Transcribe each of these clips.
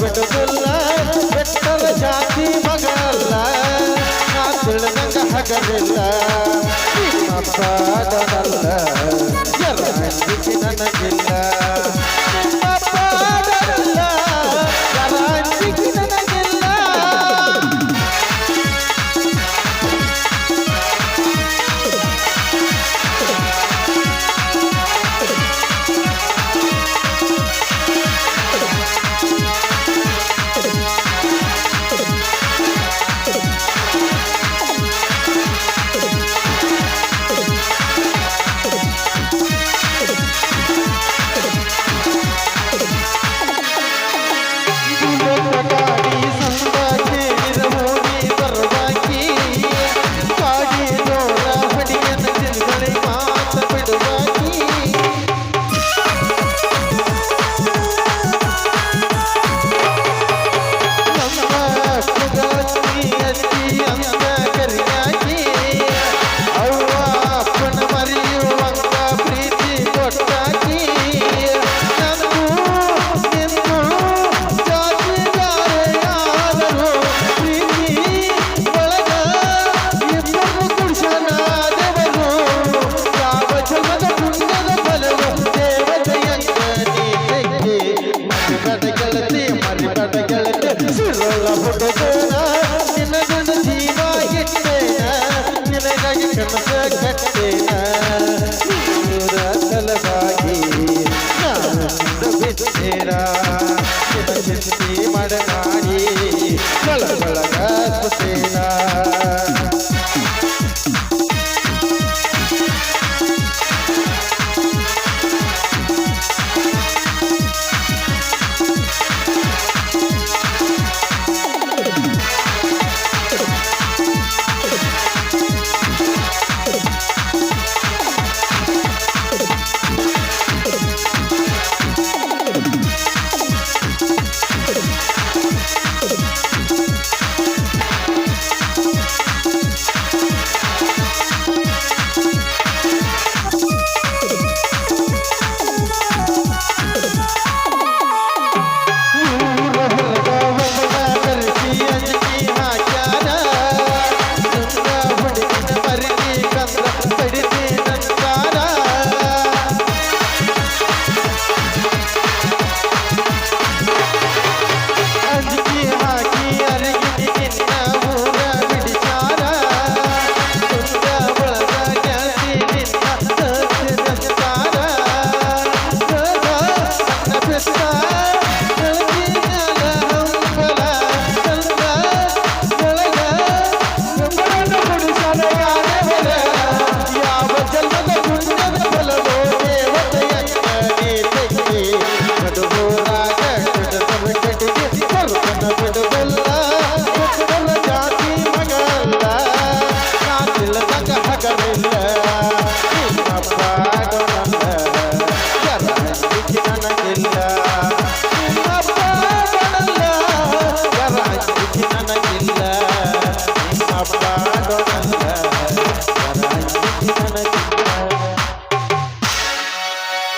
ಬಿಡುದಿಲ್ಲ ಬೆಟ್ಟದ ಜಾತಿ ಮಗಲ್ಲ ನಾ ತಿಳಿದಂಗ ಹಗಲಿಲ್ಲ ನಿಮ್ಮಪ್ಪ ದೊಡಲ್ಲ ಯಾರಂಜಿಕೆ ನನಗಿಲ್ಲ ನಿಮ್ಮಪ್ಪ ದೊಡಲ್ಲ ಯಾರಂಜಿಕೆ ನನಗಿಲ್ಲ ಮಡನಾಡಿ ಬಳಗ ಸುಸೇನಾ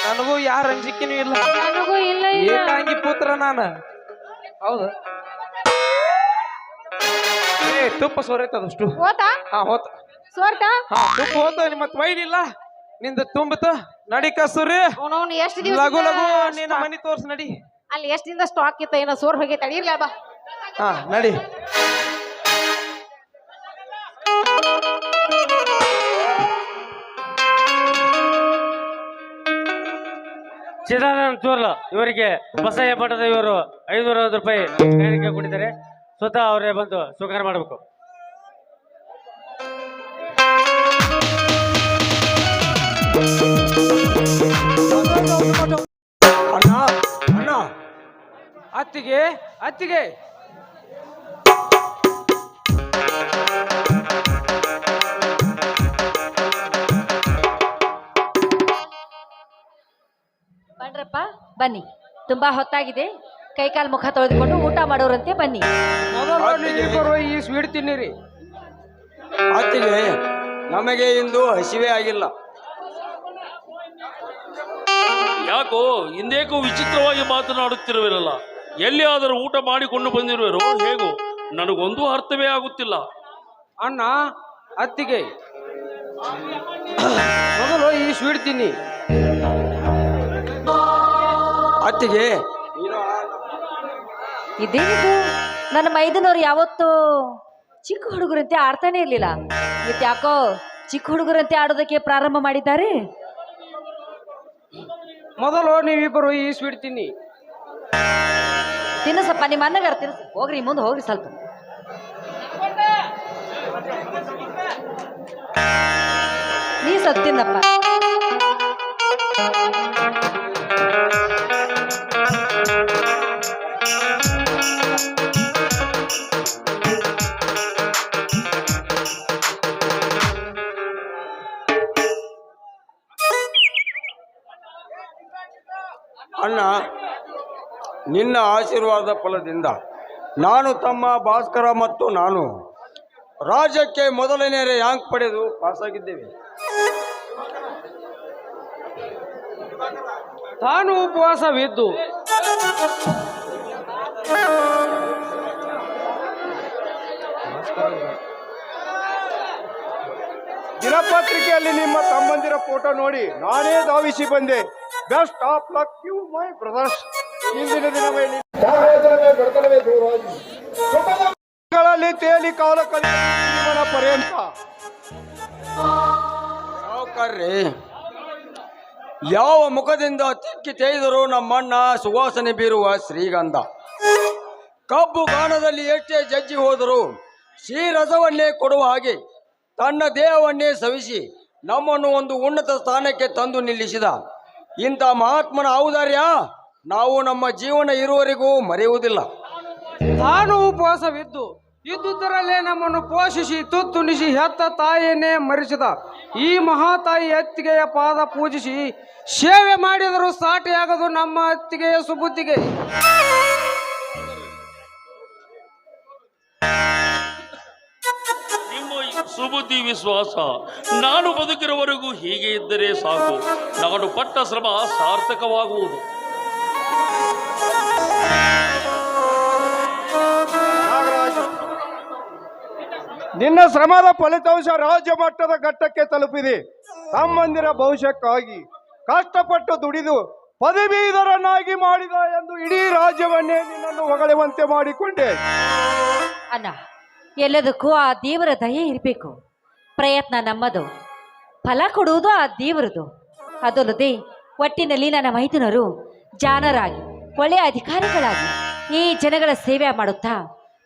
ನನಗೂ ಯಾರ ಅಂಜಿಕೆನೂ ಇಲ್ಲ ನನಗೂ ಇಲ್ಲ ಏಕಾಂಗಿ ಪುತ್ರ ನಾನು ಹೌದು ಏ ತುಪ್ಪ ಸೋರೈತದಷ್ಟು ಹೋತಾ ಹಾ ಹೋತ ಸೋರ್ತ ಹಾ ತುಪ್ಪ ಹೋತ ಮತ್ ವೈಲಿಲ್ಲ ನಿಂದ ತುಂಬತ ನಡಿ ಕಸ್ತೂರಿ ಅವನವನು ಎಷ್ಟು ದಿವಸ ಲಗು ಲಗು ನಿನ್ನ ಮನಿ ತೋರ್ಸ್ ನಡಿ ಅಲ್ಲಿ ಎಷ್ಟು ದಿನದ ಸ್ಟಾಕ್ ಇತ್ತ ಏನೋ ಸೋರ್ ಹೋಗೈತೆ ಅಡಿರ್ಲ ಬಾ ಹಾ ನಡಿ ಚಿದಾನಂದ ಚೂರ್ಲ ಇವರಿಗೆ ಬಸಯ್ಯ ಮಠದ ಇವರು 550 ರೂಪಾಯಿ ಕಾಣಿಕೆ ಕೊಟ್ಟಿದ್ದಾರೆ. ಸ್ವತಃ ಅವರೇ ಬಂದು ಸ್ವೀಕಾರ ಮಾಡಬೇಕು. ಅಣ್ಣ ಅಣ್ಣ ಅತ್ತಿಗೆ ಅತ್ತಿಗೆ ಬನ್ರಪ್ಪ ಬನ್ನಿ, ತುಂಬಾ ಹೊತ್ತಾಗಿದೆ. ಕೈಕಾಲು ಮುಖ ತೊಳೆದುಕೊಂಡು ಊಟ ಮಾಡೋರಂತೆ ಬನ್ನಿ. ಈ ಸ್ವೀಟ್ ತಿನ್ನಿರಿ. ಅತ್ತಿಗೆ ನಮಗೆ ಇಂದು ಹಸಿವೆ ಆಗಿಲ್ಲ. ಯಾಕೋ ಹಿಂದೇಕೋ ವಿಚಿತ್ರವಾಗಿ ಮಾತನಾಡುತ್ತಿರುವಿರಲ್ಲ. ಎಲ್ಲಿಯಾದರೂ ಊಟ ಮಾಡಿಕೊಂಡು ಬಂದಿರುವರು ಹೇಗೋ ನನಗೊಂದು ಅರ್ಥವೇ ಆಗುತ್ತಿಲ್ಲ. ಅಣ್ಣ ಅತ್ತಿಗೆ ಮೊದಲು ಈ ಸ್ವೀಟ್ ತಿನ್ನಿ. ಅತ್ತಿಗೆ ಇದೇನಿದು? ನನ್ನ ಮೈದನವ್ರು ಯಾವತ್ತೂ ಚಿಕ್ಕ ಹುಡುಗರಂತೆ ಆಡ್ತಾನೆ ಇರ್ಲಿಲ್ಲ. ಇವತ್ತು ಯಾಕೋ ಚಿಕ್ಕ ಹುಡುಗರಂತೆ ಆಡೋದಕ್ಕೆ ಪ್ರಾರಂಭ ಮಾಡಿದ್ದಾರೆ. ಮೊದಲು ನೀವಿಬ್ಬರು ಈ ಸ್ವೀಟ್ ತಿನ್ನಿ. ತಿನ್ನಸಪ್ಪ, ನಿಮ್ಮ ಅನ್ನಗಾರ ತಿನ್ಸ. ಹೋಗ್ರಿ ಮುಂದೆ ಹೋಗ್ರಿ ಸ್ವಲ್ಪ. ನೀ ಸ್ವಲ್ಪ ತಿನ್ನಪ್ಪ. ಅಣ್ಣ, ನಿನ್ನ ಆಶೀರ್ವಾದ ಫಲದಿಂದ ನಾನು ತಮ್ಮ ಭಾಸ್ಕರ ಮತ್ತು ನಾನು ರಾಜ್ಯಕ್ಕೆ ಮೊದಲನೇ ರ್ಯಾಂಕ್ ಪಡೆದು ಪಾಸಾಗಿದ್ದೇವೆ. ತಾನು ಉಪವಾಸವಿದ್ದು ದಿನಪತ್ರಿಕೆಯಲ್ಲಿ ನಿಮ್ಮ ತಮ್ಮಂದಿರ ಫೋಟೋ ನೋಡಿ ನಾನೇ ಧಾವಿಸಿ ಬಂದೆ. Best of luck you my brothers. ಇಂದಿನ ದಿನವೇ ಗಳಲ್ಲಿ ತೇಲಿ ಕಾಲ ಜೀವನ ಪರ್ಯಂತ. ಸಾವುಕಾರ್ರಿ, ಯಾವ ಮುಖದಿಂದ ತಿಕ್ಕಿ ತೇಯ್ದರೂ ನಮ್ಮಣ್ಣ ಸುವಾಸನೆ ಬೀರುವ ಶ್ರೀಗಂಧ. ಕಬ್ಬು ಗಾಣದಲ್ಲಿ ಎಷ್ಟೇ ಜಜ್ಜಿ ಹೋದರೂ ಶ್ರೀರಸವನ್ನೇ ಕೊಡುವ ಹಾಗೆ ತನ್ನ ದೇಹವನ್ನೇ ಸವಿಸಿ ನಮ್ಮನ್ನು ಒಂದು ಉನ್ನತ ಸ್ಥಾನಕ್ಕೆ ತಂದು ನಿಲ್ಲಿಸಿದ ಇಂಥ ಮಹಾತ್ಮನ ಔದಾರ್ಯ ನಾವು ನಮ್ಮ ಜೀವನ ಇರುವವರೆಗೂ ಮರೆಯುವುದಿಲ್ಲ. ತಾನು ಉಪವಾಸವಿದ್ದು ಇದ್ದುದರಲ್ಲೇ ನಮ್ಮನ್ನು ಪೋಷಿಸಿ ತುತ್ತುಣಿಸಿ ಹೆತ್ತ ತಾಯಿಯನ್ನೇ ಮರೆಸಿದ ಈ ಮಹಾತಾಯಿ ಅತ್ತಿಗೆಯ ಪಾದ ಪೂಜಿಸಿ ಸೇವೆ ಮಾಡಿದರೂ ಸಾಟಿಯಾಗದು ನಮ್ಮ ಅತ್ತಿಗೆಯ ಸುಬುದ್ಧಿಗೆ. ನಿಮ್ಮ ಸುಬುದ್ಧಿ ವಿಶ್ವಾಸ ನಾನು ಬದುಕಿರುವವರೆಗೂ ಹೀಗೆ ಇದ್ದರೆ ಸಾಕು. ನಾನು ಪಟ್ಟ ಶ್ರಮ ಸಾರ್ಥಕವಾಗುವುದು. ನಿನ್ನ ಶ್ರಮದ ಫಲಿತಾಂಶ ರಾಜ್ಯ ಮಟ್ಟದ ಘಟ್ಟಕ್ಕೆ ತಲುಪಿದೆ. ತಮ್ಮಂದಿರ ಭವಿಷ್ಯಕ್ಕಾಗಿ ಕಷ್ಟಪಟ್ಟು ದುಡಿದು ಪದವೀಧರನಾಗಿ ಮಾಡಿದ ಎಂದು ಇಡೀ ರಾಜ್ಯವನ್ನೇ ನಿನ್ನನ್ನು ಹೊಗಳುವಂತೆ ಮಾಡಿಕೊಂಡೆ. ಅಣ್ಣ, ಎಲ್ಲದಕ್ಕೂ ಆ ದೇವರ ದಯೆ ಇರಬೇಕು. ಪ್ರಯತ್ನ ನಮ್ಮದು, ಫಲ ಕೊಡುವುದು ಆ ದೇವರದು. ಅದಲ್ಲದೆ ಒಟ್ಟಿನಲ್ಲಿ ನನ್ನ ಮೈದುನರು ಜಾಣರಾಗಿ ಒಳ್ಳೆಯ ಅಧಿಕಾರಿಗಳಾಗಿ ಈ ಜನಗಳ ಸೇವೆ ಮಾಡುತ್ತಾ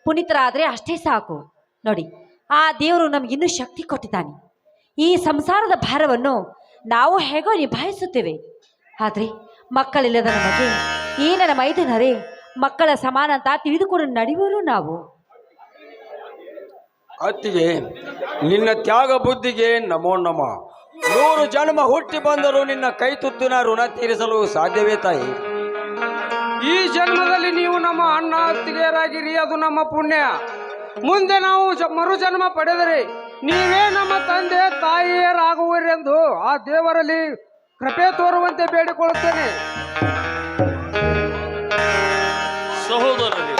ಪುನೀತರಾದರೆ ಅಷ್ಟೇ ಸಾಕು. ನೋಡಿ, ಆ ದೇವರು ನಮಗಿನ್ನೂ ಶಕ್ತಿ ಕೊಟ್ಟಿದ್ದಾನೆ. ಈ ಸಂಸಾರದ ಭಾರವನ್ನು ನಾವು ಹೇಗೋ ನಿಭಾಯಿಸುತ್ತೇವೆ. ಆದರೆ ಮಕ್ಕಳಿಲ್ಲದ ನಮಗೆ ಈ ನನ್ನ ಮೈದುನರೇ ಮಕ್ಕಳ ಸಮಾನ ಅಂತ ತಿಳಿದುಕೊಂಡು ನಡೆಯುವರು ನಾವು. ಅತ್ತಿಗೆ, ನಿನ್ನ ತ್ಯಾಗ ಬುದ್ಧಿಗೆ ನಮೋ ನಮ. 100 ಜನ್ಮ ಹುಟ್ಟಿ ಬಂದರೂ ನಿನ್ನ ಕೈ ತುತ್ತಿನ ಋಣ ತೀರಿಸಲು ಸಾಧ್ಯವೇ ತಾಯಿ? ಈ ಜನ್ಮದಲ್ಲಿ ನೀವು ನಮ್ಮ ಅಣ್ಣ ಅತ್ತಿಗೆಯರಾಗಿರಿ, ಅದು ನಮ್ಮ ಪುಣ್ಯ. ಮುಂದೆ ನಾವು ಮರು ಜನ್ಮ ಪಡೆದರೆ ನೀವೇ ನಮ್ಮ ತಂದೆ ತಾಯಿಯರಾಗುವರೆಂದು ಆ ದೇವರಲ್ಲಿ ಕೃಪೆ ತೋರುವಂತೆ ಬೇಡಿಕೊಳ್ಳುತ್ತೇನೆ. ಸಹೋದರರೇ,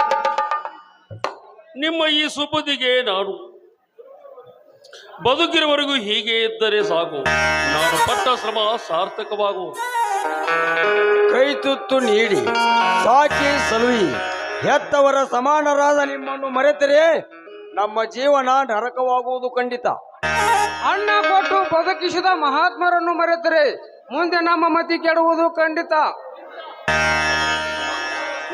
ನಿಮ್ಮ ಈ ಸುಬುದ್ಧಿಗೆ ನಾನು ಬದುಕಿರುವವರೆಗೂ ಹೀಗೆ ಇದ್ದರೆ ಸಾಕು. ನಾನು ಪಟ್ಟ ಶ್ರಮ ಸಾರ್ಥಕವಾಗುವುದು. ಕೈ ತುತ್ತು ನೀಡಿ ಸಾಕಿ ಸಲುಹಿ ಹೆತ್ತವರ ಸಮಾನರಾದ ನಿಮ್ಮನ್ನು ಮರೆತರೆ ನಮ್ಮ ಜೀವನ ನರಕವಾಗುವುದು ಖಂಡಿತ. ಅನ್ನ ಕೊಟ್ಟು ಬದುಕಿಸಿದ ಮಹಾತ್ಮರನ್ನು ಮರೆತರೆ ಮುಂದೆ ನಮ್ಮ ಮತಿ ಕೆಡುವುದು ಖಂಡಿತ.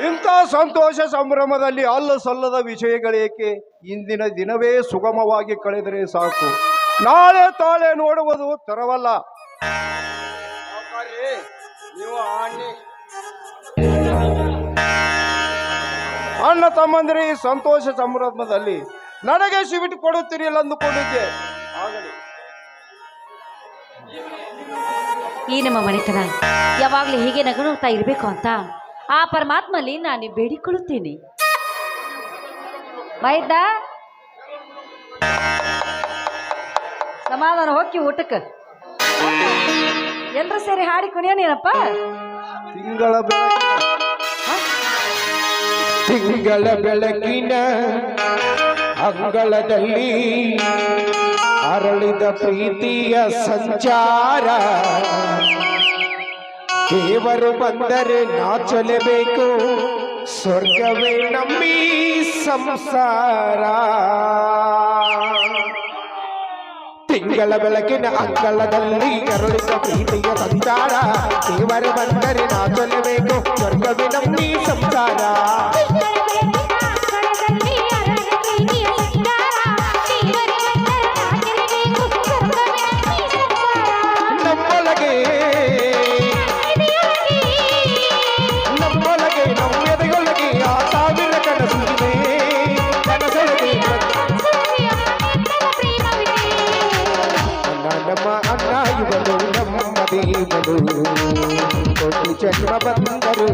ಇಂಥ ಸಂತೋಷ ಸಂಭ್ರಮದಲ್ಲಿ ಅಲ್ಲ ಸಲ್ಲದ ವಿಷಯಗಳೇಕೆ? ಇಂದಿನ ದಿನವೇ ಸುಗಮವಾಗಿ ಕಳೆದರೆ ಸಾಕು. ನಾಳೆ ತಾಳೆ ನೋಡುವುದು ತರವಲ್ಲ. ನೀವು ಅಣ್ಣ ತಮ್ಮಂದಿರ ಈ ಸಂತೋಷ ಸಂಭ್ರಮದಲ್ಲಿ ನನಗೆ ಶಿಬಿಟ್ಟು ಕೊಡುತ್ತೀರಿ ಇಲ್ಲ ಅಂದುಕೊಂಡಿದ್ದೆ. ಆಗಲಿ. ಈ ನಮ್ಮ ಮನೆತನ ಯಾವಾಗಲೂ ಹೀಗೆ ನಗುತ್ತಾ ಇರಬೇಕು ಅಂತ ಆ ಪರಮಾತ್ಮಲ್ಲಿ ನಾನು ಬೇಡಿಕೊಳ್ಳುತ್ತೇನೆ. ಮೈದ ಸಮಾಧಾನ ಹೋಗಿ ಊಟಕ್ಕೆ ಎಲ್ಲರೂ ಸೇರಿ ಹಾಡಿ ಕುಣಿಯೋನೇನಪ್ಪ. ತಿಂಗಳ ತಿಂಗಳ ಬೆಳಕಿನ ಅಂಗಳದಲ್ಲಿ ಅರಳಿದ ಪ್ರೀತಿಯ ಸಂಚಾರ ದೇವರು ಬಂದರೆ ನಾಚಲೇಬೇಕು ಸ್ವರ್ಗವೇ ನಂಬಿ ಸಂಸಾರ ತಿಂಗಳ ಬೆಳಕಿನ ಅಂಗಳದಲ್ಲಿ ಅರಳಿದ ಪ್ರೀತಿಯ ಸಂಚಾರ ದೇವರು ಬಂದರೆ ನಾಚಲೇಬೇಕು ಸ್ವರ್ಗವೇ ನಂಬಿ ಸಂಸಾರ ನಮ್ಮೊಳಗೆ ನಮ್ಮೆದೆಯೊಳಗೆ ಆ ಸಾವಿರ ಕನಸಿದೆ ಕನಸೊಳಗೆ ನಮ್ಮ ಅಣ್ಣ ಇವನು ನಮ್ಮ ದೇವನು ಕೋಟಿ ಜನ್ಮ ಬಂದರು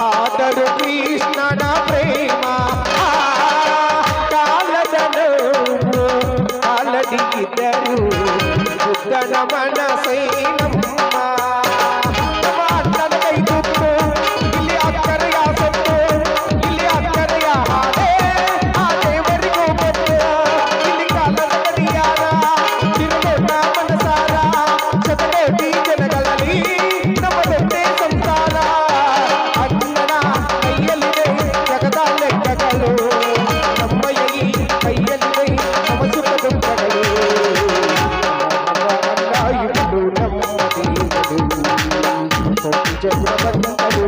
ಆದರೂ ಕೃಷ್ಣನ ಪ್ರೇಮ ಕಾಲದ ನೋವು ಕಾಲದಿದ್ದರು ಬುದ್ಧನ ಮನಸೈ ನಮ್ಮ ಅಣ್ಣನ ಕೈ ತುತ್ತು ಇಲ್ಲಿ ಅಕ್ಕರೆಯ ಸೊತ್ತು ಇಲ್ಲಿ ಅಕ್ಕರೆಯ ಹಾಡೆ ಆ ದೇವರಿಗೂ ಬಂದು ಇಲ್ಲಿ ಕಾಲದ ಗಡಿಯಾರ ತಿರುಗೋಟ ಮನಸಾರ ಶತಕೋಟಿ ಜನಗಳಲ್ಲಿ ನಮ್ಮದೊಂದೇ ಸಂಸಾರ ಅಣ್ಣನ ಕೈಯಲ್ಲಿದೆ ಜಗದ ಲೆಕ್ಕಗಳು ನಮ್ಮಯ್ಯ ಕೈಯಲ್ಲಿದೆ ನಮ್ಮ ಸುಖ ದುಃಖಗಳು ಜನ್ಮ ಬಂದರು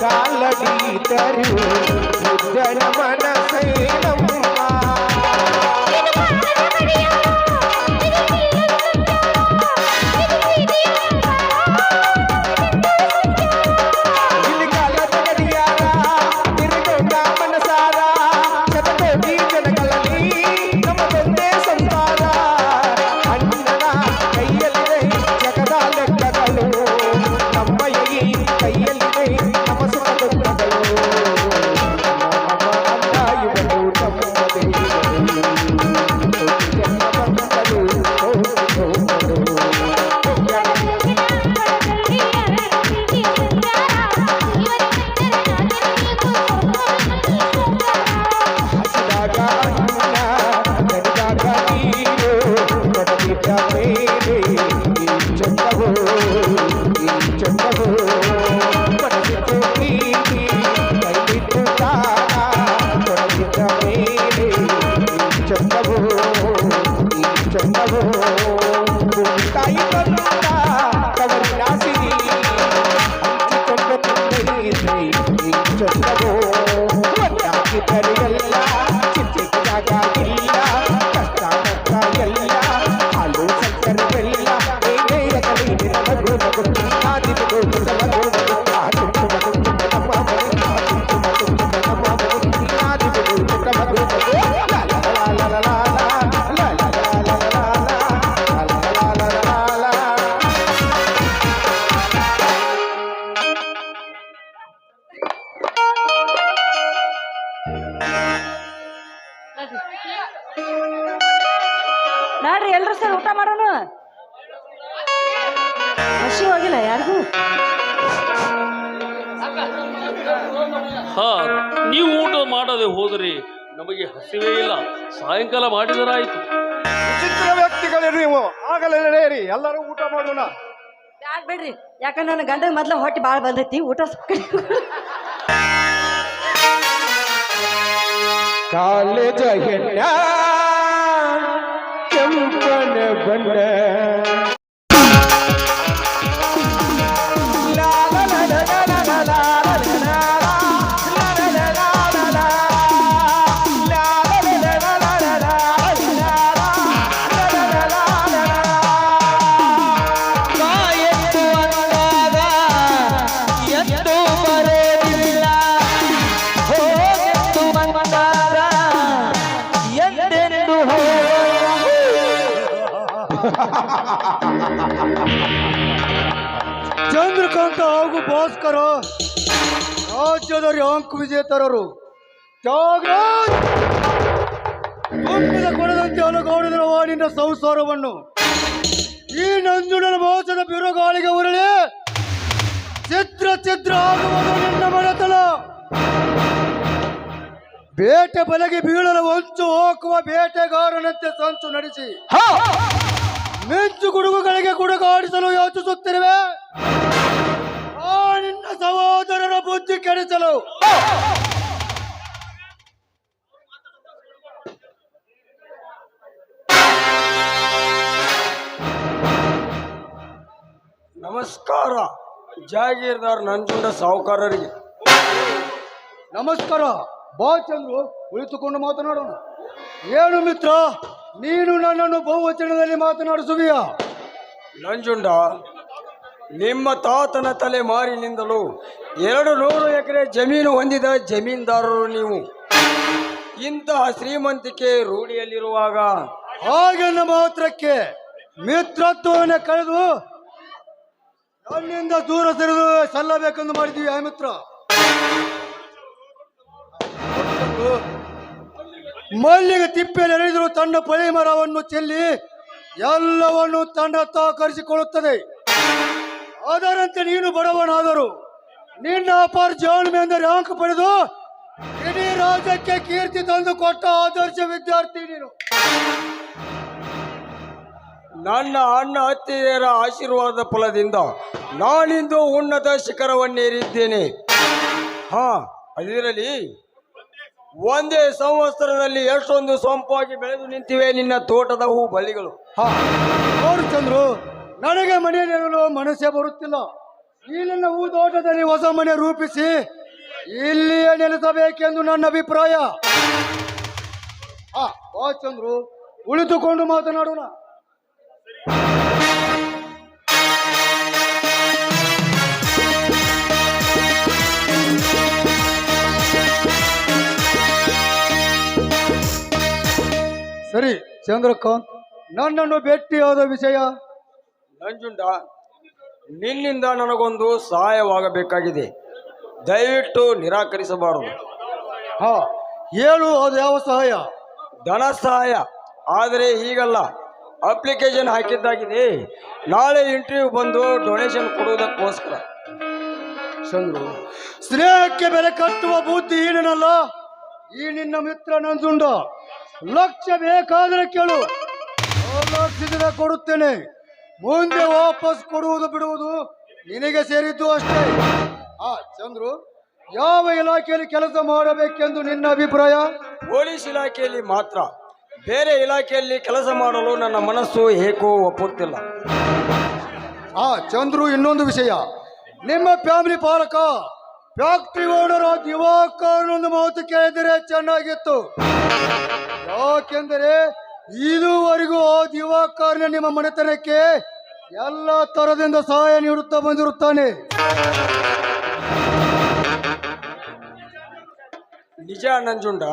ಕಾಲದೀತರು ಬುದ್ಧನ ಮನಸೈ ನಮ್ಮ ಇಲ್ಲಿ ಕಾಲದ ಗಡಿಯಾರ ತಿರುಗೋಟ ಮನಸಾರ ಶತಕೋಟಿ ಜನಗಳಲ್ಲಿ ನಮ್ಮದೊಂದೇ ಸಂಸಾರ ಅಣ್ಣನ ಕೈಯಲ್ಲಿದೆ ಜಗದ ಲೆಕ್ಕಗಳು ನಮ್ಮಯ್ಯ ಕೈಯಲ್ಲಿದೆ ನಮ್ಮ ಸುಖ ದುಃಖಗಳು ನಮ್ಮ ಅಣ್ಣ ಇವನು ನಮ್ಮ ದೇವರು ಕೋಟಿ ಜನ್ಮ ಬಂದರು ಹಸಿದಾಗ ಅನ್ನ ನಡೆದಾಗ ನೀರು ಕೊಡದಿದ್ದ ಮೇಲೆ ಈ ಚಂದವು ಮನಸ್ಸಿಟ್ಟು ಪ್ರೀತಿ ಕೈಬಿಟ್ಟು ತಾನ ಕೊಡದಿದ್ದ ಮೇಲೆ ಈ ಚಂದವು ತಾಯಿ ಬಂದ ತವರಿನ ಸಿರಿ ಹಂಚಿಕೊಂಡ ತಂದೆ ಈ ಚಂದವು ಒಟ್ಟಾಗಿದ್ದರೆ ಎಲ್ಲ ಚಿಂತೆಗೆ ಜಾಗ ಇಲ್ಲ ಕಷ್ಟ ನಷ್ಟ ಎಲ್ಲ ಹಾಲು ಸಕ್ಕರೆ ಬೆಲ್ಲ ಹೇಗೆಯ ಕಲಿ ನಗು ನಗು ಆದಿದು ನಗು ಆದಿದು ನಗು ಊಟ ಮಾಡೋಣ. ಹಸಿ ಹೋಗಿಲ್ಲ ಯಾರಿಗೂ. ಹಾ, ನೀವು ಊಟ ಮಾಡದೆ ಹೋದರೆ ನಮಗೆ ಹಸಿವೇ ಇಲ್ಲ. ಸಾಯಂಕಾಲ ಮಾಡಿದರಾಯ್ತು. ವಿಚಿತ್ರ ವ್ಯಕ್ತಿಗಳೇ ನೀವು. ಆಗಲೇ ನಡೆಯಿರಿ, ಎಲ್ಲರೂ ಊಟ ಮಾಡೋಣ. ಬ್ಯಾಡ್ ಬಿಡ್ರಿ, ಯಾಕಂದ್ರೆ ನನ್ನ ಗಂಡನ ಮೊದ್ಲ ಹೊಟ್ಟೆ ಭಾಳ ಬಂದೈತಿ. ಊಟ ಕಾಲೇಜ ಹೆಣ್ಣ ಕೆಂಪನ ಬಣ್ಣ ಚಂದ್ರಕಾಂತ ಹಾಗೂ ಭಾಸ್ಕರ ರಾಜ್ಯದ ರ್ಯಾಂಕ್ ವಿಜೇತರರು. ತ್ಯಾಗರಾಜ್ ತುಂಬಿದ ಕೊಡದಂತೆ ಅಲುಗಾಡಿರುವ ನಿನ್ನ ಸಂಸಾರವನ್ನು ಈ ನಂಜುಂಡನ ಮೋಸದ ಬಿರುಗಾಳಿಗೆ ಉರುಳಿ ಚಿತ್ರ ಚಿತ್ರ ಆಗುವುದು ನಿನ್ನ ಮನೆತನ. ಬೇಟೆ ಬಲೆಗೆ ಬೀಳಲು ಹೊಂಚು ಹೋಗುವ ಬೇಟೆಗಾರನಂತೆ ಸಂಚು ನಡೆಸಿ ಮಿಂಚು ಗುಡುಗುಗಳಿಗೆ ಗುಡುಗಾಡಿಸಲು ಯೋಚಿಸುತ್ತಿರುವೆ. ಆ ನಿನ್ನ ಸಹೋದರರ ಬುದ್ಧಿ ಕೆಡಿಸಲು. ನಮಸ್ಕಾರ ಜಾಗೀರ್ದಾರ್ ನಂಜುಂಡ ಸಾಹುಕಾರರಿಗೆ. ನಮಸ್ಕಾರ. ಬಾ ಚಂದ್ರು, ಕುಳಿತುಕೊಂಡು ಮಾತನಾಡೋಣ. ಏನು ಮಿತ್ರ, ನೀನು ನನ್ನನ್ನು ಬಹುವಚನದಲ್ಲಿ ಮಾತನಾಡಿಸುವಿಯಾ? ನಂಜುಂಡ, ನಿಮ್ಮ ತಾತನ ತಲೆಮಾರಿನಿಂದಲೂ 200 ಎಕರೆ ಜಮೀನು ಹೊಂದಿದ ಜಮೀನ್ದಾರರು ನೀವು. ಇಂತಹ ಶ್ರೀಮಂತಿಕೆ ರೂಢಿಯಲ್ಲಿರುವಾಗ ಹಾಗೆನ್ನ ಮಾತ್ರಕ್ಕೆ ಮಿತ್ರತ್ವವನ್ನು ಕಳೆದು ನನ್ನಿಂದ ದೂರ ಸರಿದು ಸಲ್ಲಬೇಕೆಂದು ಮಾಡಿದ್ದೀವಿ. ಆ ಮಿತ್ರ ಮಲ್ಲಿಗೆ ತಿಪ್ಪೆಯಲ್ಲಿ ಎಳೆದರೂ ತನ್ನ ಪಳಿ ಮರವನ್ನು ಚೆಲ್ಲಿ ಎಲ್ಲವನ್ನು ತನ್ನತ್ತ ಕರೆಸಿಕೊಳ್ಳುತ್ತದೆ. ಅದರಂತೆ ನೀನು ಬಡವನಾದರು ನಿನ್ನ ಅಪಾರ ಜಾಣ್ಮೆಯಿಂದ ರ್ಯಾಂಕ್ ಪಡೆದು ಇಡೀ ರಾಜ್ಯಕ್ಕೆ ಕೀರ್ತಿ ತಂದು ಕೊಟ್ಟ ಆದರ್ಶ ವಿದ್ಯಾರ್ಥಿ ನೀನು. ನನ್ನ ಅಣ್ಣ ಅತ್ತಿಗೆಯರ ಆಶೀರ್ವಾದ ಫಲದಿಂದ ನಾನಿಂದು ಉನ್ನತ ಶಿಖರವನ್ನೇರಿದ್ದೇನೆ. ಹಾ, ಅದಿರಲಿ, ಒಂದೇ ಸಂವತ್ಸರದಲ್ಲಿ ಎಷ್ಟೊಂದು ಸೊಂಪಾಗಿ ಬೆಳೆದು ನಿಂತಿವೆ ನಿನ್ನ ತೋಟದ ಹೂ ಬಳ್ಳಿಗಳು. ನೋಡು ಚಂದ್ರು, ನನಗೆ ಮನೆಯಲ್ಲಿರಲು ಮನಸ್ಸೇ ಬರುತ್ತಿಲ್ಲ. ಈ ನನ್ನ ಹೂ ತೋಟದಲ್ಲಿ ಹೊಸ ಮನೆ ರೂಪಿಸಿ ಇಲ್ಲಿಯೇ ನೆಲೆಸಬೇಕೆಂದು ನನ್ನ ಅಭಿಪ್ರಾಯ. ಬಾ ಚಂದ್ರು, ಉಳಿದುಕೊಂಡು ಮಾತನಾಡೋಣ. ಸರಿ ಚಂದ್ರಕಾಂತ್, ನನ್ನನ್ನು ಭೇಟಿಯಾದ ವಿಷಯ? ನಂಜುಂಡ, ನಿನ್ನಿಂದ ನನಗೊಂದು ಸಹಾಯವಾಗಬೇಕಾಗಿದೆ. ದಯವಿಟ್ಟು ನಿರಾಕರಿಸಬಾರದು. ಹೇಳು, ಅದು ಯಾವ ಸಹಾಯ? ಧನ ಸಹಾಯ. ಆದರೆ ಹೀಗಲ್ಲ, ಅಪ್ಲಿಕೇಶನ್ ಹಾಕಿದ್ದಾಗಿದೆ. ನಾಳೆ ಇಂಟರ್ವ್ಯೂ ಬಂದು ಡೊನೇಷನ್ ಕೊಡುವುದಕ್ಕೋಸ್ಕರ. ಚಂದ್ರು, ಸ್ನೇಹಕ್ಕೆ ಬೆಲೆ ಕಟ್ಟುವ ಬುದ್ಧಿ ಏನಲ್ಲ ಈ ನಿನ್ನ ಮಿತ್ರ ನಂಜುಂಡ. ಲಕ್ಷ್ಯ ಬೇಕಾದರೆ ಕೇಳು, ಲಕ್ಷದ ಕೊಡುತ್ತೇನೆ. ಮುಂದೆ ವಾಪಸ್ ಕೊಡುವುದು ಬಿಡುವುದು ನಿನಗೆ ಸೇರಿದ್ದು ಅಷ್ಟೇ. ಚಂದ್ರು, ಯಾವ ಇಲಾಖೆಯಲ್ಲಿ ಕೆಲಸ ಮಾಡಬೇಕೆಂದು ನಿನ್ನ ಅಭಿಪ್ರಾಯ? ಪೊಲೀಸ್ ಇಲಾಖೆಯಲ್ಲಿ ಮಾತ್ರ. ಬೇರೆ ಇಲಾಖೆಯಲ್ಲಿ ಕೆಲಸ ಮಾಡಲು ನನ್ನ ಮನಸ್ಸು ಏಕೋ ಒಪ್ಪುತ್ತಿಲ್ಲ. ಚಂದ್ರು, ಇನ್ನೊಂದು ವಿಷಯ. ನಿಮ್ಮ ಫ್ಯಾಮಿಲಿ ಪಾಲಕ ಫ್ಯಾಕ್ಟ್ರಿ ಓನರ್ ದಿವಾಕರ್ನೊಂದು ಮಾತು ಕೇಳಿದರೆ ಚೆನ್ನಾಗಿತ್ತು. ಯಾಕೆಂದರೆ ಇದುವರೆಗೂ ಆ ದಿವಾಕರ್ನ ನಿಮ್ಮ ಮನೆತನಕ್ಕೆ ಎಲ್ಲ ತರದಿಂದ ಸಹಾಯ ನೀಡುತ್ತಾ ಬಂದಿರುತ್ತಾನೆ. ನಿಜ ನಂಜುಂಡ,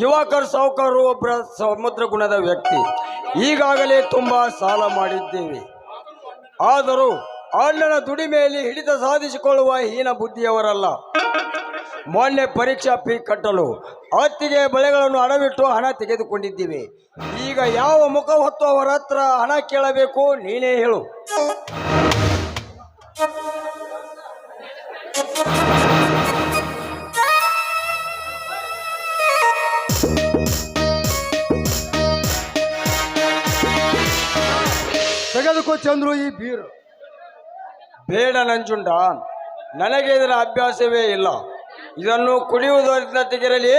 ದಿವಾಕರ್ ಸಾಹುಕಾರರು ಒಬ್ಬರ ಸಮುದ್ರ ಗುಣದ ವ್ಯಕ್ತಿ. ಈಗಾಗಲೇ ತುಂಬಾ ಸಾಲ ಮಾಡಿದ್ದೇವೆ. ಆದರೂ ಅಣ್ಣನ ದುಡಿಮೆಯಲ್ಲಿ ಹಿಡಿತ ಸಾಧಿಸಿಕೊಳ್ಳುವ ಹೀನ ಬುದ್ಧಿಯವರಲ್ಲ. ಮೊನ್ನೆ ಪರೀಕ್ಷಾ ಫೀ ಕಟ್ಟಲು ಅತ್ತಿಗೆ ಬಳೆಗಳನ್ನು ಅಡವಿಟ್ಟು ಹಣ ತೆಗೆದುಕೊಂಡಿದ್ದೀವಿ. ಈಗ ಯಾವ ಮುಖ ಹೊತ್ತು ಅವರ ಹತ್ರ ಹಣ ಕೇಳಬೇಕು ನೀನೇ ಹೇಳು. ತೆಗೆದುಕೋ ಚಂದ್ರು ಈ ಬೀರು. ಬೇಡ ನಂಜುಂಡ, ನನಗೆ ಇದರ ಅಭ್ಯಾಸವೇ ಇಲ್ಲ. ಇದನ್ನು ಕುಡಿಯುವುದರಿಂದ ತೆಗೆರಲಿ,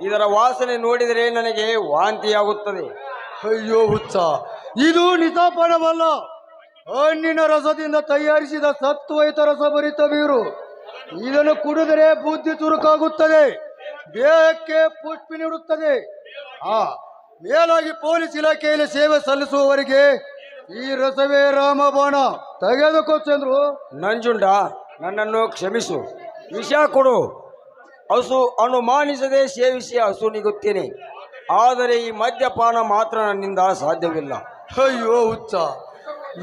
ಇದರ ವಾಸನೆ ನೋಡಿದರೆ ನನಗೆ ವಾಂತಿಯಾಗುತ್ತದೆ. ಅಯ್ಯೋ ಹುಚ್ಚ, ಇದು ನಿಸಾಪಾನವಲ್ಲ, ಹಣ್ಣಿನ ರಸದಿಂದ ತಯಾರಿಸಿದ ಸತ್ವಯುತ ರಸಭರಿತ ಬೀರು. ಇದನ್ನು ಕುಡಿದರೆ ಬುದ್ಧಿ ಚುರುಕಾಗುತ್ತದೆ, ದೇಹಕ್ಕೆ ಪುಷ್ಟಿ ನೀಡುತ್ತದೆ. ಮೇಲಾಗಿ ಪೊಲೀಸ್ ಇಲಾಖೆಯಲ್ಲಿ ಸೇವೆ ಸಲ್ಲಿಸುವವರಿಗೆ ಈ ರಸವೇ ರಾಮಬಾಣ. ತೆಗೆದುಕೋ ಚಂದ್ರು. ನಂಜುಂಡ, ನನ್ನನ್ನು ಕ್ಷಮಿಸು. ವಿಷ ಕೊಡು. ಹಸು ಅನುಮಾನಿಸದೆ ಸೇವಿಸಿ ಹಸು ನಿಗುತ್ತೇನೆ. ಆದರೆ ಈ ಮದ್ಯಪಾನ ಮಾತ್ರ ನನ್ನಿಂದ ಸಾಧ್ಯವಿಲ್ಲ. ಅಯ್ಯೋ ಹುಚ್ಚ,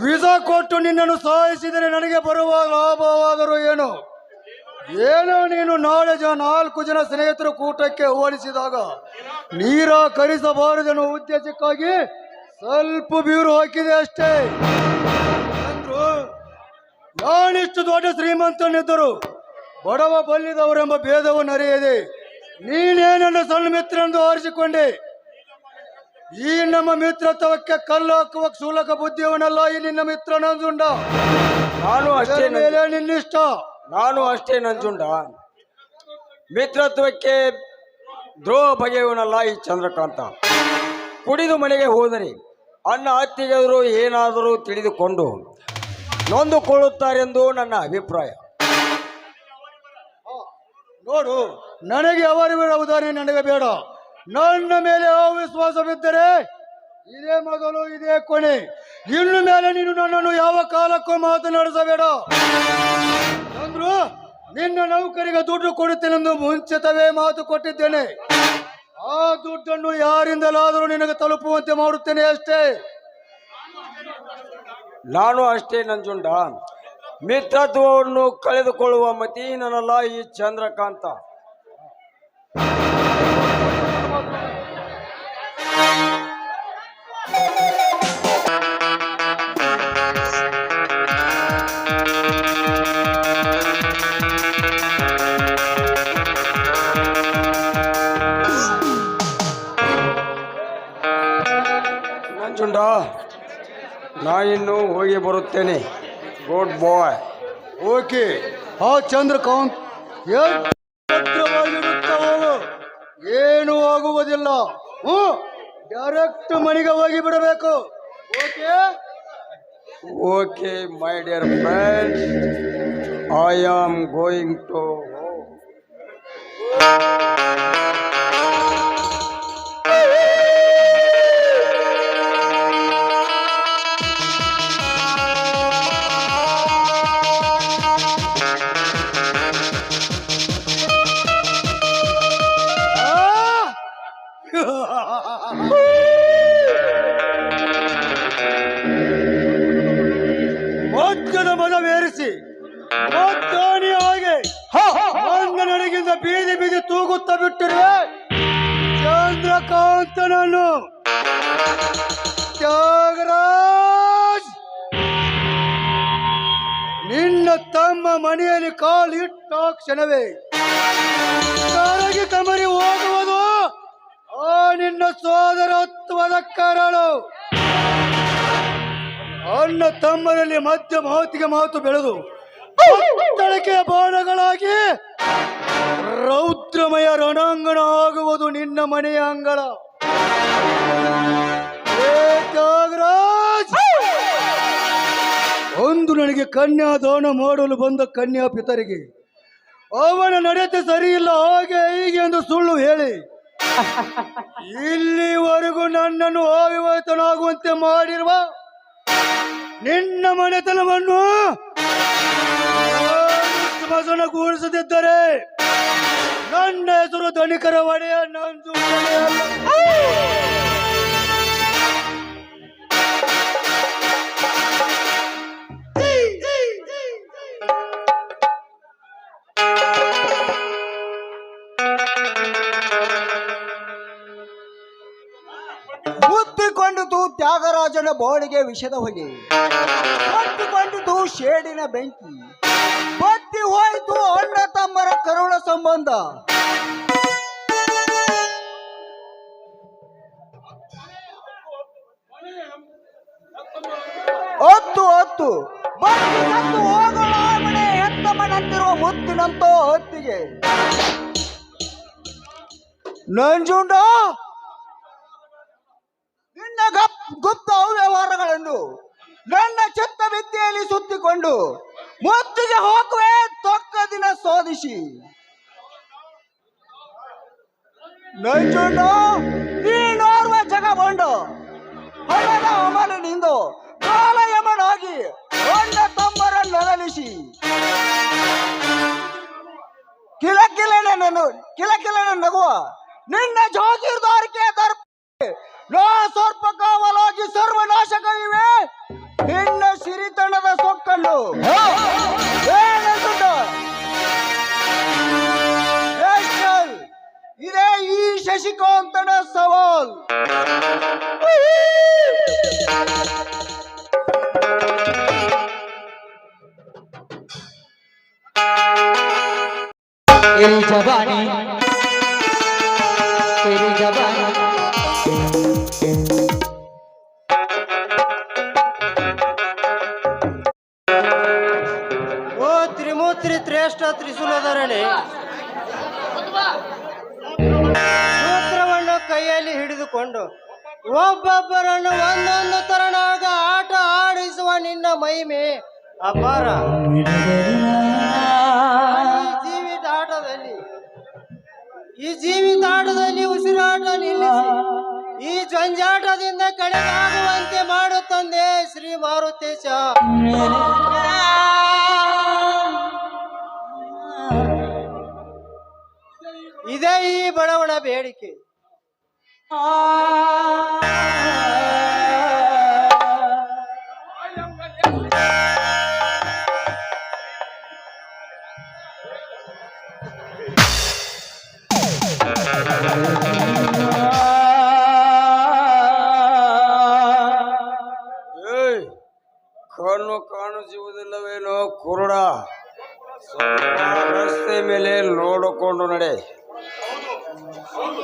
ವಿಷ ಕೊಟ್ಟು ನಿನ್ನನ್ನು ಸಾಯಿಸಿದರೆ ನನಗೆ ಬರುವ ಲಾಭವಾದರೂ ಏನು? ಏನೋ ನೀನು ನಾಳೆ 4 ಜನ ಸ್ನೇಹಿತರು ಕೂಟಕ್ಕೆ ಹೋಲಿಸಿದಾಗ ನೀರಾಕರಿಸಬಾರದೆನ್ನೋ ಉದ್ದೇಶಕ್ಕಾಗಿ ಸ್ವಲ್ಪ ಬೀರು ಹಾಕಿದೆ ಅಷ್ಟೇ. ಅಂದ್ರು ನಾನಿಷ್ಟು ದೊಡ್ಡ ಶ್ರೀಮಂತನಿದ್ದರು ಬಡವ ಬಲ್ಲಿದವರೆಂಬ ಭೇದವನ್ನು ಅರಿಯದೆ ನೀನೇ ನನ್ನ ಸಣ್ಣ ಮಿತ್ರನೆಂದು ಆರಿಸಿಕೊಂಡೆ. ಈ ನಮ್ಮ ಮಿತ್ರತ್ವಕ್ಕೆ ಕಲ್ಲು ಹಾಕುವ ಕ್ಷುಲಕ ಬುದ್ಧಿಯವನಲ್ಲ ಈ ನಿನ್ನ ಮಿತ್ರ ನಂಜುಂಡ. ನಿನ್ನಿಷ್ಟ. ನಾನು ಅಷ್ಟೇ ನಂಜುಂಡ. ಮಿತ್ರತ್ವಕ್ಕೆ ದ್ರೋಹ ಬಗೆಯವನಲ್ಲ ಈ ಚಂದ್ರಕಾಂತ. ಕುಡಿದು ಮನೆಗೆ ಹೋದರೆ ಅನ್ನ ಅತ್ತಿಗೆದರು ಏನಾದರೂ ತಿಳಿದುಕೊಂಡು ನೊಂದುಕೊಳ್ಳುತ್ತಾರೆಂದು ನನ್ನ ಅಭಿಪ್ರಾಯ. ನೋಡು, ನನಗೆ ಅವರಿವರ ಉದಾಹರಣೆ ನನಗೆ ಬೇಡ. ನನ್ನ ಮೇಲೆ ಅವಿಶ್ವಾಸವಿದ್ದರೆ ಇದೇ ಮೊದಲು ಇದೇ ಕೊನೆ. ಇನ್ನು ಮೇಲೆ ನೀನು ನನ್ನನ್ನು ಯಾವ ಕಾಲಕ್ಕೂ ಮಾತನಾಡಿಸಬೇಡ. ಅಂದ್ರು ನಿನ್ನ ನೌಕರಿಗೆ ದುಡ್ಡು ಕೊಡುತ್ತೇನೆಂದು ಮುಂಚಿತವೇ ಮಾತು ಕೊಟ್ಟಿದ್ದೇನೆ. ಆ ದುಡ್ಡನ್ನು ಯಾರಿಂದಲಾದರೂ ನಿನಗೆ ತಲುಪುವಂತೆ ಮಾಡುತ್ತೇನೆ ಅಷ್ಟೇ. ನಾನು ಅಷ್ಟೇ ನಂಜುಂಡ. ಮಿತ್ರತ್ವವನ್ನು ಕಳೆದುಕೊಳ್ಳುವ ಮತೀನನಲ್ಲ ಈ ಚಂದ್ರಕಾಂತ. ನಂಜುಂಡ, ನಾ ಇನ್ನು ಹೋಗಿ ಬರುತ್ತೇನೆ. Good bye. ಓಕೆ. ಆ ಚಂದ್ರಕಾಂತ್ ಭದ್ರವಾಗಿರುತ್ತವನು, ಏನೂ ಆಗುವುದಿಲ್ಲ. ಡೈರೆಕ್ಟ್ ಮನೆಗೆ ಹೋಗಿ ಬಿಡಬೇಕು. Okay okay my dear friend, I am going to ಮದ್ಯದ ಮದವೇರಿಸಿ ಮದ್ದಾನಿ ಹಾಗೆ ನನ್ನ ನನಗಿಂದ ಬೀದಿ ಬೀದಿ ತೂಗುತ್ತಾ ಬಿಟ್ಟಿರುವೆ ಚಂದ್ರಕಾಂತನನ್ನು. ತ್ಯಾಗರಾಜ್, ನಿನ್ನ ತಮ್ಮ ಮನೆಯಲ್ಲಿ ಕಾಲಿಟ್ಟ ಕ್ಷಣವೇ ಕರಗಿ ತಮರಿ ಹೋಗುವುದು ಆ ನಿನ್ನ ಸೋದರತ್ವದ ಕರಳು. ಅಣ್ಣ ತಮ್ಮನಲ್ಲಿ ಮಧ್ಯ ಮಾತಿಗೆ ಮಾತು ಬೆಳೆದು ತಳಕೆಯ ಬಾಣಗಳಾಗಿ ರೌದ್ರಮಯ ರಣಾಂಗಣ ಆಗುವುದು ನಿನ್ನ ಮನೆಯ ಅಂಗಳ. ತ್ಯಾಗರಾಜ್, ಒಂದು ನನಗೆ ಕನ್ಯಾದಾನ ಮಾಡಲು ಬಂದ ಕನ್ಯಾ ಪಿತರಿಗೆ ಅವನ ನಡತೆ ಸರಿಯಿಲ್ಲ ಹಾಗೆ ಹೀಗೆ ಎಂದು ಸುಳ್ಳು ಹೇಳಿ ಇಲ್ಲಿವರೆಗೂ ನನ್ನನ್ನು ಅವಿವಾಹಿತನಾಗುವಂತೆ ಮಾಡಿರುವ ನಿನ್ನ ಮನೆತನವನ್ನು ಸ್ಮಶಾನಗೂಡಿಸದಿದ್ದರೆ ನನ್ನ ಹೆಸರು ಧನಿಕರ ಒಡೆಯ ನಂಜುಂಡನೇ ಅಲ್ಲ. ರಾಜನ ಬೋಳಿಗೆ ವಿಷದ ಹೊಗೆ ಹೊತ್ತುಕೊಂಡಿತು ಶೇಡಿನ ಬೆಂಕಿ ಬತ್ತಿ ಹೋಯಿತು ಅಣ್ಣ ತಮ್ಮರ ಕರುಣ ಸಂಬಂಧ. ಹೊತ್ತು ಬತ್ತಿ ಹೋಗೋಣ ಮನೆ ಹೆತ್ತಮ್ಮನಂತಿರುವ ಮುತ್ತಿನಂತೋ ಹೊತ್ತಿಗೆ ನಂಜುಂಡ ನಿನ್ನ ಗುಪ್ತ ಅವ್ಯವಹಾರಗಳನ್ನು ನನ್ನ ಚಿತ್ತ ವಿದ್ಯೆಯಲ್ಲಿ ಸುತ್ತಿಕೊಂಡು ಮುತ್ತಿಗೆ ಹೋಗುವೆ ತೊಕ್ಕ ದಿನ ಶೋಧಿಸಿ. ನಂಜುಂಡ ನೀನೋರ್ವ ಜಗಬಂಡ ಹೊಲದ ಅಮಲಿನಿಂದ ಕಾಲಯಮನಾಗಿ ಅಣ್ಣ ತಮ್ಮರನ್ನಲಿಸಿ ಕಿಲಕಿಲನೆ ನಗುವ ನಿನ್ನ ಜೋಗಿರ್ದಾರಿಕೆ ದರ್ಪ ನಾ ಸ್ವಲ್ಪ ಕಾವಲಾಗಿ ಸರ್ವನಾಶಕವಿವೆ ನಿನ್ನ ಸಿರಿತನದ ಸೊಕ್ಕನ್ನು ಇದೇ ಈ ಶಶಿಕಾಂತನ ಸವಾಲ್. तेरी जवानी तेरी जवानी ಓ ತ್ರಿಮೂರ್ತಿ ಶ್ರೇಷ್ಠ ತ್ರಿಶೂಲಧರನೇ, ಸೂತ್ರವನ್ನು ಕೈಯಲ್ಲಿ ಹಿಡಿದುಕೊಂಡು ಒಬ್ಬೊಬ್ಬರನ್ನು ಒಂದೊಂದು ತರನಾಗ ಆಟ ಆಡಿಸುವ ನಿನ್ನ ಮಹಿಮೆ ಅಪಾರ. ಈ ಜೀವಿತಾಟದಲ್ಲಿ ಉಸಿರಾಟ ನಿಲ್ಲಿಸಿ ಈ ಜಂಜಾಟದಿಂದ ಕಡೆಗಾಗುವಂತೆ ಮಾಡುತ್ತಂದೆ ಶ್ರೀ ಮಾರುತೇಶ. ಇದೇ ಈ ಬಡವನ ಬೇಡಿಕೆ. ಕಣ್ಣು ಕಾಣಿಸುವುದಿಲ್ಲವೇನೋ ಕುರುಡ, ರಸ್ತೆ ಮೇಲೆ ನೋಡಿಕೊಂಡು ನಡೆ.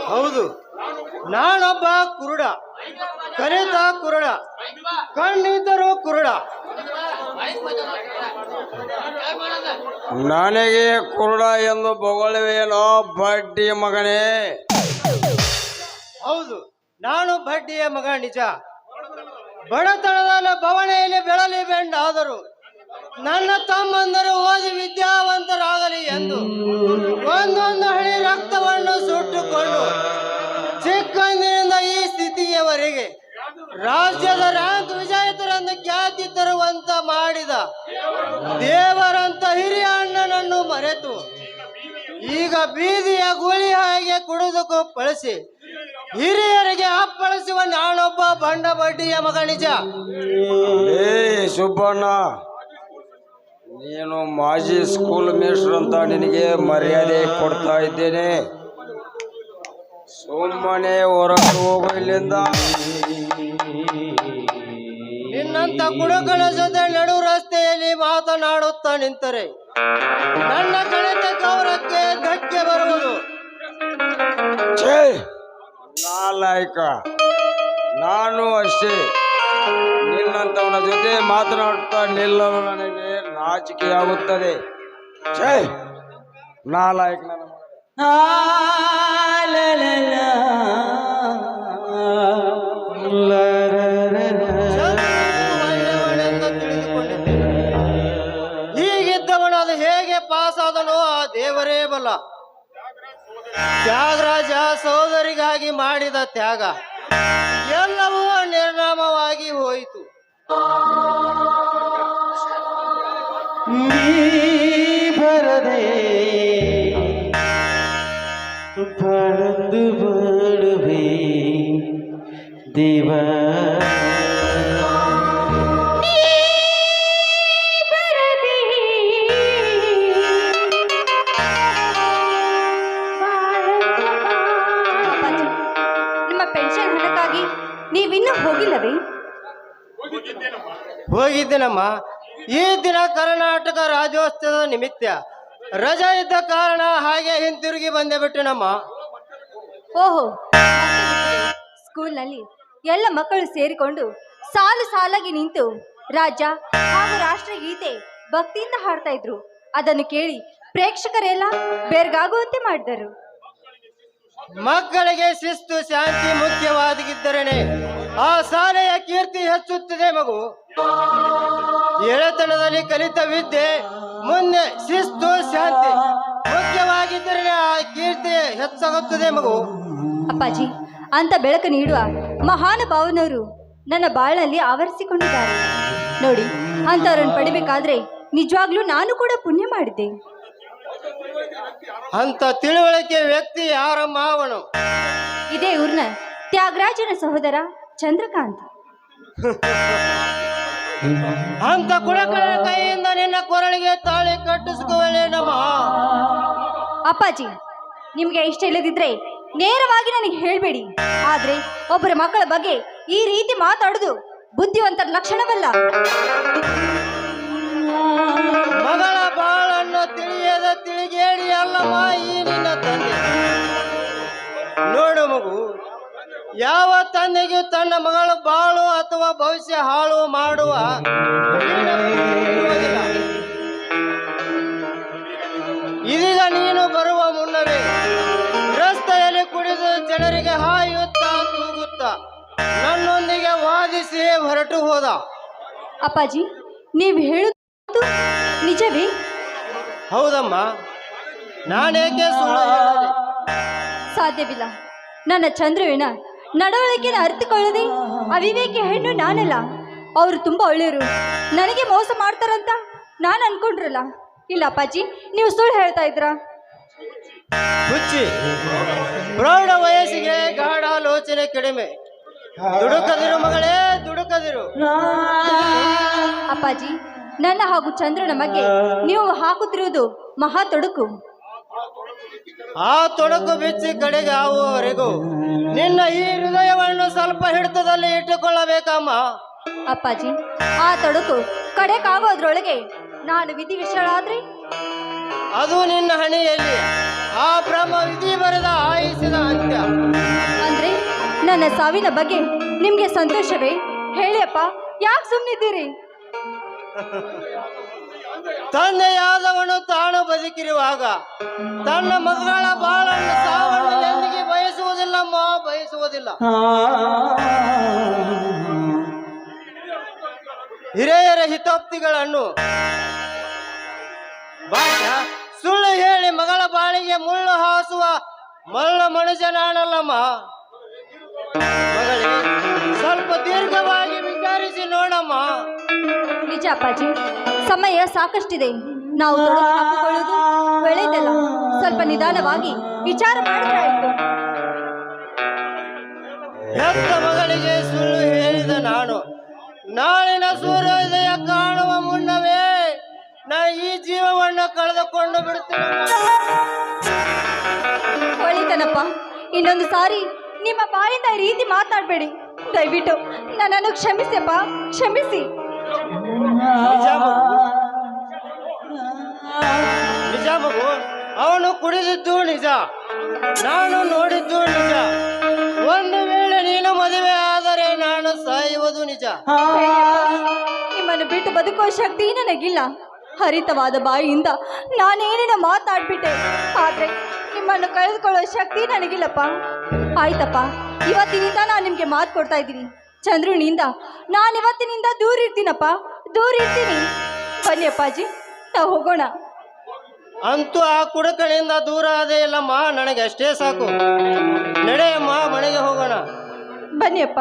ಹೌದು, ನಾನೊಬ್ಬ ಕುರುಡ, ಕಲಿತ ಕುರುಡ, ಕಣ್ಣಿದ್ದರೂ ಕುರುಡ. ನನಗೆ ಕುರುಡ ಎಂದು ಬೊಗಳುವೇನೋ ಬಡ್ಡಿ ಮಗನೇ? ಹೌದು, ನಾನು ಬಡ್ಡಿಯ ಮಗ ನಿಜ. ಬಡತನದ ಬವಣೆಯಲ್ಲಿ ಬೆಳಲಿ ಬೆಂಡಾದರು ನನ್ನ ತಮ್ಮಂದರು ಓದಿ ವಿದ್ಯಾವಂತರಾಗಲಿ ಎಂದು ಒಂದೊಂದು ಹಳಿ ರಕ್ತವನ್ನು ಸುಟ್ಟುಕೊಂಡು ಚಿಕ್ಕಂದಿನಿಂದ ಈ ಸ್ಥಿತಿಯವರೆಗೆ ರಾಜ್ಯದ ರ್ಯಾಂಕ್ ವಿಜೇತರೆಂದು ಖ್ಯಾತಿ ತರುವಂತ ಮಾಡಿದ ದೇವರಂತ ಹಿರಿಯ ಅಣ್ಣನನ್ನು ಮರೆತು ಈಗ ಬೀದಿಯ ಗುಳಿ ಹಾಗೆ ಕುಡಿದು ಪಳಿಸಿ ಹಿರಿಯರಿಗೆ ಅಪ್ಪಳಿಸುವ ನಾನೊಬ್ಬ ಬಂಡ ಬಡ್ಡಿಯ ಮಗ ನಿಜ. ಏ ಸುಬ್ಬಣ್ಣ, ನೀನು ಮಾಜಿ ಸ್ಕೂಲ್ ಮೇಸ್ಟ್ರು ಅಂತ ನಿನಗೆ ಮರ್ಯಾದೆ ಕೊಡ್ತಾ ಇದ್ದೇನೆ. ಸುಮ್ಮನೆ ಹೊರಗೆ ಹೋಗು ಇಲ್ಲಿಂದ. ನಿನ್ನಂತ ಕುಡುಕನ ಜೊತೆ ನಡು ರಸ್ತೆಯಲ್ಲಿ ಮಾತನಾಡುತ್ತಾ ನಿಂತರೆ ನನ್ನ ಕಳೆದ ಗೌರವಕ್ಕೆ ಧಕ್ಕೆ ಬರುವುದು. ಛೇ ನಾಲಾಯಕ, ನಾನು ಅಷ್ಟೇ. ನಿನ್ನಂತವನ ಜೊತೆ ಮಾತನಾಡುತ್ತಾ ನಿಲ್ಲಲು ನನಗೆ ನಾಚಿಕೆಯಾಗುತ್ತದೆ. ಛೇ ನಾಲಾಯಕ ನನ್ನ ಮಗ. ಹೀಗಿದ್ದವನು ಅದು ಹೇಗೆ ಪಾಸ್ ಆದನೋ ಆ ದೇವರೇ ಬಲ್ಲ. ತ್ಯಾಗರಾಜ ಸೋದರಿಗಾಗಿ ಮಾಡಿದ ತ್ಯಾಗ ಎಲ್ಲವೂ ನಿರ್ನಾಮವಾಗಿ ಹೋಯಿತು. ಬರದೆ ಬಾಳಂದು ಬಾಳುವೆ ದೇವ. ನೀವಿನ್ನೂ ಹೋಗಿಲ್ಲವೇ? ಹೋಗಿದ್ದೇನಮ್ಮ. ಈ ದಿನ ಕರ್ನಾಟಕ ರಾಜ್ಯೋತ್ಸವದ ನಿಮಿತ್ತ ರಜಾ ಇದ್ದ ಕಾರಣ ಹಾಗೆ ಹಿಂತಿರುಗಿ ಬಂದೆ ಬಿಟ್ಟೆನಮ್ಮ. ಓಹೋ, ಸ್ಕೂಲ್ನಲ್ಲಿ ಎಲ್ಲ ಮಕ್ಕಳು ಸೇರಿಕೊಂಡು ಸಾಲು ಸಾಲಾಗಿ ನಿಂತು ರಾಜ್ಯ ಹಾಗೂ ರಾಷ್ಟ್ರಗೀತೆ ಭಕ್ತಿಯಿಂದ ಹಾಡ್ತಾ ಇದ್ರು. ಅದನ್ನು ಕೇಳಿ ಪ್ರೇಕ್ಷಕರೆಲ್ಲ ಬೆರ್ಗಾಗುವಂತೆ ಮಾಡಿದರು. ಮಕ್ಕಳಿಗೆ ಶಿಸ್ತು ಶಾಂತಿ ಮುಖ್ಯವಾಗಿದ್ದರೇನೆ ಆ ಶಾಲೆಯ ಕೀರ್ತಿ ಹೆಚ್ಚುತ್ತದೆ ಮಗು. ಎಳೆತನದಲ್ಲಿ ಕಲಿತ ವಿದ್ಯೆ ಮುಂದೆ ಶಿಸ್ತು ಶಾಂತಿ ಮುಖ್ಯವಾಗಿದ್ದರೆ ಆ ಕೀರ್ತಿ ಹೆಚ್ಚಾಗುತ್ತದೆ ಮಗು. ಅಪ್ಪಾಜಿ, ಅಂತ ಬೆಳಕು ನೀಡುವ ಮಹಾನುಭಾವನವರು ನನ್ನ ಬಾಳಲ್ಲಿ ಆವರಿಸಿಕೊಂಡಿದ್ದಾರೆ ನೋಡಿ. ಅಂಥವ್ರನ್ನು ಪಡಿಬೇಕಾದ್ರೆ ನಿಜವಾಗ್ಲೂ ನಾನು ಕೂಡ ಪುಣ್ಯ ಮಾಡಿದ್ದೆ. ಅಂತ ತಿಳುವಳಿಕೆ ವ್ಯಕ್ತಿ ಯಾರಮ್ಮ ಅವನು? ಇದೇ ಊರಿನ ತ್ಯಾಗರಾಜನ ಸಹೋದರ ಚಂದ್ರಕಾಂತ್. ಅಂತ ಕುಡಕಳ ಕೈಯಿಂದ ನಿನ್ನ ಕೊರಳಿಗೆ ತಾಳಿ ಕಟ್ಟಿಸ್ಕೊಳ್ಳೇನಮ್ಮ. ಅಪ್ಪಾಜಿ, ನಿಮ್ಗೆ ಇಷ್ಟ ಇಲ್ಲದಿದ್ರೆ ನೇರವಾಗಿ ನನಗೆ ಹೇಳ್ಬೇಡಿ. ಆದ್ರೆ ಒಬ್ಬರ ಮಕ್ಕಳ ಬಗ್ಗೆ ಈ ರೀತಿ ಮಾತಾಡುದು ಬುದ್ಧಿವಂತರ ಲಕ್ಷಣವಲ್ಲ. ಮಗಳ ಬಾಳನ್ನು ತಿಳಿಯದ ತಿಳಿಗೇಡಿ ಅಲ್ಲಮ್ಮ ಈ ನಿನ್ನ ತಂದೆ. ನೋಡು ಮಗು, ಯಾವ ತಂದೆಗೂ ತನ್ನ ಮಗಳ ಬಾಳು ಅಥವಾ ಭವಿಷ್ಯ ಹಾಳು ಮಾಡುವ ಇರುವುದಿಲ್ಲ. ಇದೀಗ ನೀನು ಬರುವ ಮುನ್ನವೇ ರಸ್ತೆಯಲ್ಲಿ ಕುಡಿದು ಜನರಿಗೆ ಹಾಯುತ್ತಾ ತೂಗುತ್ತಾ ನನ್ನೊಂದಿಗೆ ವಾದಿಸಿ ಹೊರಟು ಹೋದ. ಅಪ್ಪಾಜಿ, ನೀವು ಹೇಳುವುದು ನಿಜವೇ? ಹೌದಮ್ಮ, ನಾನೇಕೆ ಸುಳ್ಳು ಹೇಳಲಿ? ಸಾಧ್ಯವಿಲ್ಲ. ನನ್ನ ಚಂದ್ರುವಿನ ನಡವಳಿಕೆನ ಅರಿತುಕೊಳ್ಳದೆ ಅವಿವೇಕಿ ಹೆಣ್ಣು ನಾನಲ್ಲ. ಅವರು ತುಂಬಾ ಒಳ್ಳೆಯವರು, ನನಗೆ ಮೋಸ ಮಾಡ್ತಾರಂತ ನಾನು ಅನ್ಕೊಂಡ್ರಲ್ಲ. ಇಲ್ಲ ಅಪ್ಪಾಜಿ, ನೀವು ಸುಳ್ಳು ಹೇಳ್ತಾ ಇದ್ರ. ಹುಚ್ಚಿ, ಪ್ರೌಢ ವಯಸ್ಸಿಗೆ ಗಾಢ ಆಲೋಚನೆ ಕಡಿಮೆ. ದುಡುಕದಿರು ಮಗಳೇ, ದುಡುಕದಿರು. ಅಪ್ಪಾಜಿ, ನನ್ನ ಹಾಗೂ ಚಂದ್ರನ ಬಗ್ಗೆ ನೀವು ಹಾಕುತ್ತಿರುವುದು ಮಹಾ ತೊಡಕು. ಆ ತೊಡಕು ಬಿಚ್ಚಿ ಕಡೆಗೆ ಆಗುವವರೆಗೂ ನಿನ್ನ ಈ ಹೃದಯವನ್ನು ಸ್ವಲ್ಪ ಹಿಡಿತದಲ್ಲಿ ಇಟ್ಟುಕೊಳ್ಳಬೇಕಮ್ಮ. ಅಪ್ಪಾಜಿ, ಆ ತೊಡಕು ಕಡೆಕಾಗೋದ್ರೊಳಗೆ ನಾನು ವಿಧಿವಿಷಳಾದ್ರೆ ಅದು ನಿನ್ನ ಹಣೆಯಲ್ಲಿ ಆ ಬ್ರಹ್ಮ ವಿಧಿ ಬರೆದ ಆಯಿಸಿದ ಅಂತ್ಯ. ಅಂದ್ರೆ ನನ್ನ ಸಾವಿನ ಬಗ್ಗೆ ನಿಮ್ಗೆ ಸಂತೋಷವೇ? ಹೇಳಿ ಅಪ್ಪ, ಯಾಕೆ ಸುಮ್ಮನಿದ್ದೀರಿ? ತಂದೆಯಾದವನು ತಾನು ಬದುಕಿರುವಾಗ ತನ್ನ ಮಗಳ ಬಾಳನ್ನು ಸಾವನ್ನು ಎಂದಿಗೆ ಬಯಸುವುದಿಲ್ಲಮ್ಮ, ಬಯಸುವುದಿಲ್ಲ. ಹಿರಿಯರ ಹಿತೋಕ್ತಿಗಳನ್ನು ಭಾಷ ಸುಳ್ಳು ಹೇಳಿ ಮಗಳ ಬಾಳಿಗೆ ಮುಳ್ಳು ಹಾಸುವ ಮಳ್ಳ ಮನುಷ್ಯ ನಾನಲ್ಲಮ್ಮ. ಮಗಳೇ, ಸ್ವಲ್ಪ ದೀರ್ಘವಾಗಿ ವಿಚಾರಿಸಿ ನೋಡಮ್ಮ. ನಿಜ ಅಪ್ಪಾಜಿ, ಸಮಯ ಸಾಕಷ್ಟಿದೆ. ನಾವು ತೊಡಕು ಹಾಕಿಕೊಳ್ಳುವುದು ಒಳ್ಳೆಯದಲ್ಲ. ಸ್ವಲ್ಪ ನಿಧಾನವಾಗಿ ವಿಚಾರ ಮಾಡಿದ್ರೆ ಆಯ್ತು. ಹೆತ್ತ ಮಗಳಿಗೆ ಸುಳ್ಳು ಹೇಳಿದ ನಾನು ನಾಳಿನ ಸೂರ್ಯೋದಯ ಕಾಣುವ ಮುನ್ನವೇ ನಾನು ಈ ಜೀವವನ್ನು ಕಳೆದುಕೊಂಡು ಬಿಡುತ್ತೇನೆ. ಒಳ್ಳೆತನಪ್ಪ, ಇನ್ನೊಂದು ಸಾರಿ ನಿಮ್ಮ ಬಾಯಿಂದ ಈ ರೀತಿ ಮಾತಾಡಬೇಡಿ. ದಯವಿಟ್ಟು ನನ್ನನ್ನು ಕ್ಷಮಿಸಪ್ಪ, ಕ್ಷಮಿಸಿ. ನಿಜ ಮಗು, ಅವನು ಕುಡಿದಿದ್ದು ನಿಜ, ನಾನು ನೋಡಿದ್ದು ನಿಜ. ಒಂದು ವೇಳೆ ನೀನು ಮದುವೆ ಆದರೆ ನಾನು ಸಾಯುವುದು ನಿಜ. ನಿಮ್ಮನ್ನು ಬಿಟ್ಟು ಬದುಕುವ ಶಕ್ತಿ ನನಗಿಲ್ಲ. ಹರಿತವಾದ ಬಾಯಿಯಿಂದ ನಾನೇನೇನೋ ಮಾತಾಡ್ಬಿಟ್ಟೆ, ಆದ್ರೆ ನಿಮ್ಮನ್ನು ಕಳೆದುಕೊಳ್ಳೋ ಶಕ್ತಿ ನನಗಿಲ್ಲಪ್ಪ. ಆಯ್ತಪ್ಪ, ಇವತ್ತಿನಿಂದ ನಾನು ನಿಮ್ಗೆ ಮಾತು ಕೊಡ್ತಾ ಇದ್ದೀನಿ. ಚಂದ್ರುನಿಂದ ನಾನು ಇವತ್ತಿನಿಂದ ದೂರ ಇರ್ತೀನಪ್ಪ, ದೂರ ಇರ್ತೀನಿ. ಬನ್ನಿ ಅಪ್ಪಾಜಿ, ನಾವು ಹೋಗೋಣ. ಅಂತೂ ಆ ಕುಡುಕನಿಂದ ದೂರ ಆದೇ ಇಲ್ಲಮ್ಮ, ನನಗೆ ಅಷ್ಟೇ ಸಾಕು. ನಡೆಯಮ್ಮ, ಮನೆಗೆ ಹೋಗೋಣ. ಬನ್ನಿ ಅಪ್ಪ.